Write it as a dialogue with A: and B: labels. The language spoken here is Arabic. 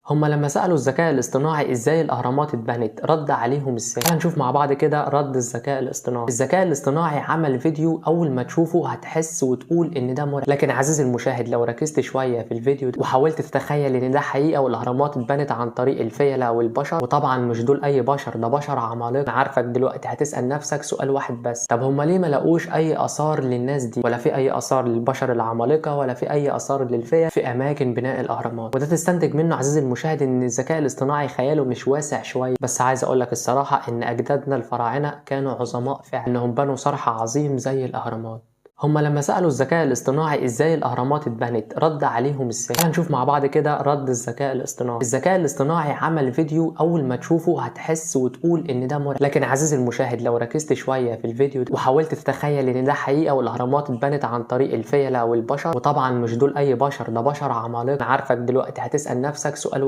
A: هما لما سألوا الذكاء الاصطناعي ازاي الاهرامات اتبنت رد عليهم ازاي. هنشوف مع بعض كده رد الذكاء الاصطناعي. الذكاء الاصطناعي عمل فيديو اول ما تشوفه هتحس وتقول ان ده مرعب، لكن عزيزي المشاهد لو ركزت شوية في الفيديو ده وحاولت تتخيل ان ده حقيقة والاهرامات اتبنت عن طريق الفيلة والبشر، وطبعا مش دول اي بشر، ده بشر عمالقة. انا عارفك دلوقتي هتسأل نفسك سؤال واحد بس: طب هما ليه ما لقوش اي اثار للناس دي، ولا في اي اثار للبشر العمالقة، ولا في اي اثار للفيل في اماكن بناء الاهرامات؟ وده تستنتج منه عزيزي المشاهد ان الذكاء الاصطناعي خياله مش واسع شويه. بس عايز اقول لك الصراحه ان اجدادنا الفراعنه كانوا عظماء فعلا، انهم بنوا صرح عظيم زي الاهرامات. هما لما سألوا الذكاء الاصطناعي ازاي الاهرامات اتبنت رد عليهم ازاي. هنشوف مع بعض كده رد الذكاء الاصطناعي. الذكاء الاصطناعي عمل فيديو اول ما تشوفه هتحس وتقول ان ده مرعب، لكن عزيزي المشاهد لو ركزت شويه في الفيديو ده وحاولت تتخيل ان ده حقيقه والاهرامات اتبنت عن طريق الفيلة والبشر، وطبعا مش دول اي بشر، ده بشر عمالقة. انا عارفك دلوقتي هتسأل نفسك سؤال واحد